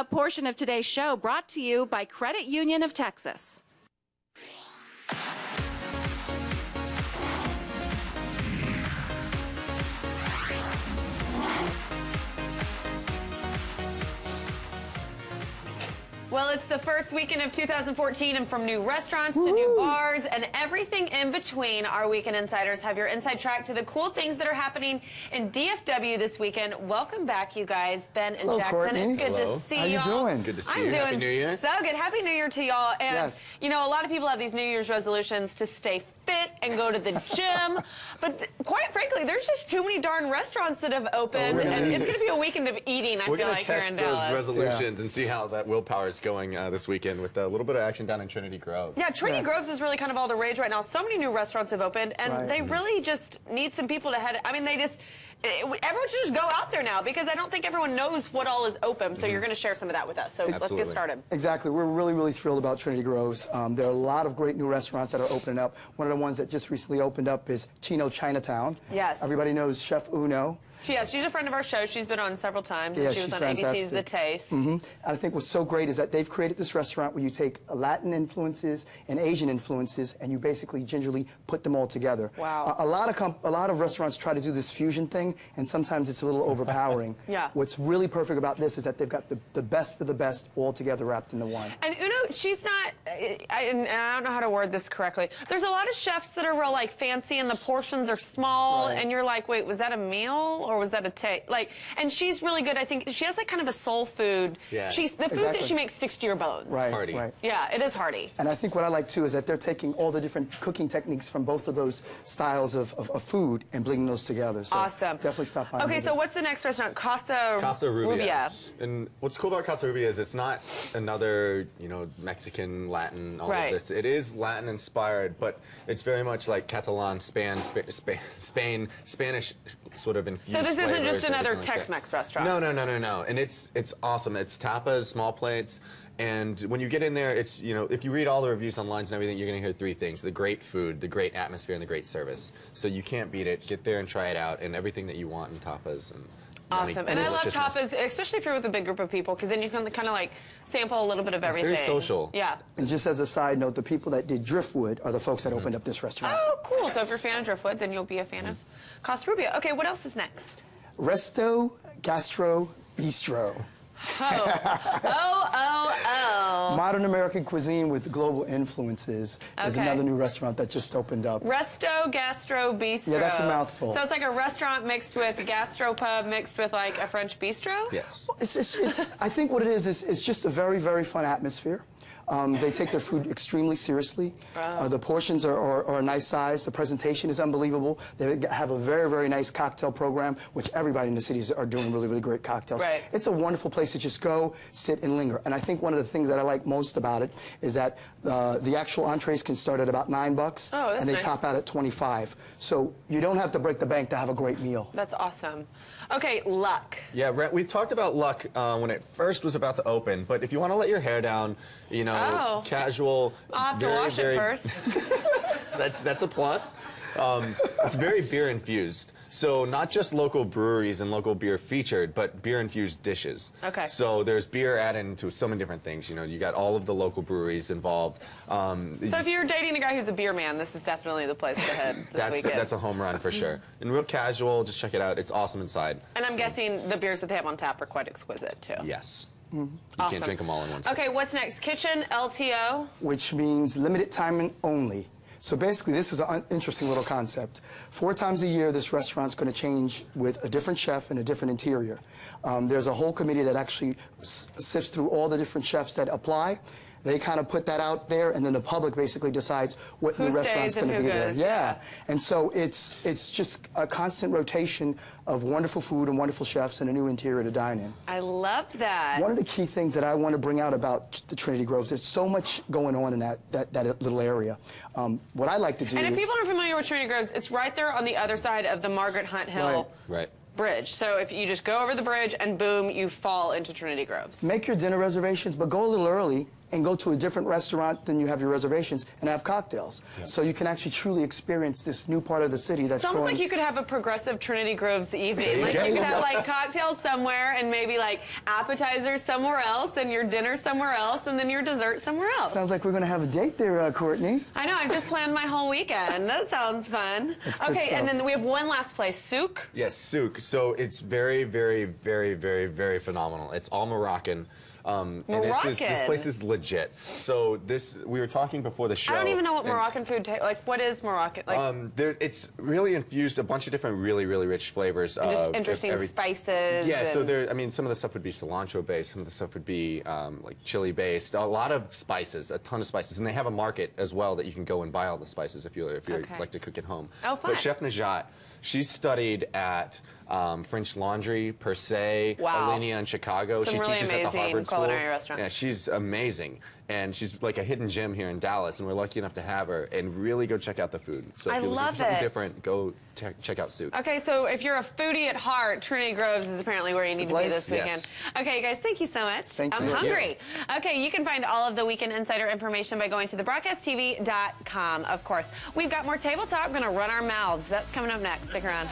A portion of today's show brought to you by Credit Union of Texas. Well, it's the first weekend of 2014, and from new restaurants to new bars and everything in between, our Weekend Insiders have your inside track to the cool things that are happening in DFW this weekend. Welcome back, you guys, Ben and Hello, Jackson. Courtney. It's good to see y'all. How you doing? Good to see I'm you. doing Happy New Year. so good. Happy New Year to y'all. And, Yes. you know, a lot of people have these New Year's resolutions to stay fit and go to the gym. But quite frankly, there's just too many darn restaurants that have opened. And it's going to be a weekend of eating, I feel like, here in Dallas. We're going to test those resolutions and see how that willpower is going this weekend with a little bit of action down in Trinity Grove. Yeah, Trinity Groves is really kind of all the rage right now. So many new restaurants have opened, and they really just need some people to head. I mean, everyone should just go out there now, because I don't think everyone knows what all is open. So you're going to share some of that with us. So let's get started. Exactly. We're really, really thrilled about Trinity Groves. There are a lot of great new restaurants that are opening up. One of the ones that just recently opened up is Chino Chinatown. Yes. Everybody knows Chef Uno. She's a friend of our show. She's been on several times. Yeah, she was she's on fantastic. ABC's The Taste. And I think what's so great is that they've created this restaurant where you take Latin influences and Asian influences, and you basically gingerly put them all together. Wow. A lot of restaurants try to do this fusion thing, and sometimes it's a little overpowering. Yeah. What's really perfect about this is that they've got the best of the best all together wrapped into one. And Uno, she's not, I don't know how to word this correctly. There's a lot of chefs that are real, like, fancy, and the portions are small, and you're like, wait, was that a meal or was that a taste? Like, and she's really good. I think she has like kind of a soul food. Yeah. The food that she makes sticks to your bones. Hearty. Right. Yeah, it is hearty. And I think what I like too is that they're taking all the different cooking techniques from both of those styles of food and blending those together. So awesome. Definitely stop by. Okay, so what's the next restaurant? Casa Rubia. And what's cool about Casa Rubia is it's not another, Mexican, Latin, all of this. It is Latin inspired, but it's very much like Catalan, Spanish sort of infused. So this isn't just another like Tex-Mex restaurant. No. And it's awesome. It's tapas, small plates. And when you get in there, it's, if you read all the reviews online and everything, you're going to hear three things: the great food, the great atmosphere, and the great service. So you can't beat it. Get there and try it out, and everything that you want in tapas. And awesome. And I love tapas, especially if you're with a big group of people, because then you can kind of like sample a little bit of everything. It's very social. Yeah. And just as a side note, the people that did Driftwood are the folks that opened up this restaurant. Oh, cool. So if you're a fan of Driftwood, then you'll be a fan of Casa Rubia. Okay, what else is next? Resto, Gastro, Bistro. Modern American cuisine with global influences is another new restaurant that just opened up. Resto, Gastro, Bistro. Yeah, that's a mouthful. So it's like a restaurant mixed with gastropub mixed with like a French bistro? Yes. I think what it is it's just a very, very fun atmosphere. They take their food extremely seriously. The portions are a nice size. The presentation is unbelievable. They have a very, very nice cocktail program, which everybody in the cities are doing really, really great cocktails. Right. It's a wonderful place to just go, sit, and linger. And I think one of the things that I like most about it is that the actual entrees can start at about $9, and they top out at $25. So you don't have to break the bank to have a great meal. That's awesome. Okay, Luck. Yeah, we talked about Luck when it first was about to open, but if you want to let your hair down, casual, I'll have to wash it first. that's a plus. It's very beer infused. So not just local breweries and local beer featured, but beer infused dishes. Okay. So there's beer added into so many different things. You got all of the local breweries involved. So if you're dating a guy who's a beer man, this is definitely the place to head this weekend. That's a home run for sure. And real casual, just check it out. It's awesome inside. And I'm guessing the beers that they have on tap are quite exquisite too. Yes. Awesome. You can't drink them all in one sitting. Okay, what's next? Kitchen, LTO? Which means limited time only. So basically, this is an interesting little concept. 4 times a year, this restaurant's going to change with a different chef and a different interior. There's a whole committee that actually sifts through all the different chefs that apply. They kind of put that out there, and then the public basically decides what new restaurant's going to be there. Yeah. And so it's just a constant rotation of wonderful food and wonderful chefs and a new interior to dine in. I love that. One of the key things that I want to bring out about the Trinity Groves, there's so much going on in that little area. What I like to do And if people aren't familiar with Trinity Groves, it's right there on the other side of the Margaret Hunt Hill bridge. So if you just go over the bridge and boom, you fall into Trinity Groves. Make your dinner reservations, but go a little early and go to a different restaurant than you have your reservations and have cocktails. So you can actually truly experience this new part of the city that's It's almost growing. like you could have a progressive Trinity Groves evening. Like you could have like cocktails somewhere and maybe like appetizers somewhere else and your dinner somewhere else and then your dessert somewhere else. Sounds like we're going to have a date there, Courtney. I know, I've just planned my whole weekend. That sounds fun. Okay, and then we have one last place, Souk. Yes, Souk. So it's very, very, very, very, very phenomenal. It's all Moroccan. And this place is legit. So we were talking before the show. I don't even know what Moroccan food tastes like. What is Moroccan? Like, it's really infused a bunch of different really, really rich flavors. Just interesting spices. Yeah, so I mean, some of the stuff would be cilantro based, some of the stuff would be like chili based. A lot of spices, a ton of spices, and they have a market as well that you can go and buy all the spices if you like to cook at home. Oh, fun. But Chef Najat, she studied at French Laundry, Per Se, Alinea in Chicago. Some she really teaches at the Harvard School. culinary restaurant. Yeah, she's amazing. And she's like a hidden gem here in Dallas, and we're lucky enough to have her. And really go check out the food. So if you're looking for something different, go check out Souk. Okay, so if you're a foodie at heart, Trinity Groves is apparently where you need to be this weekend. Yes. Okay, guys, thank you so much. Thank you. I'm hungry. Okay, you can find all of the Weekend Insider information by going to thebroadcasttv.com, of course. We've got more table talk. We're going to run our mouths. That's coming up next. Stick around.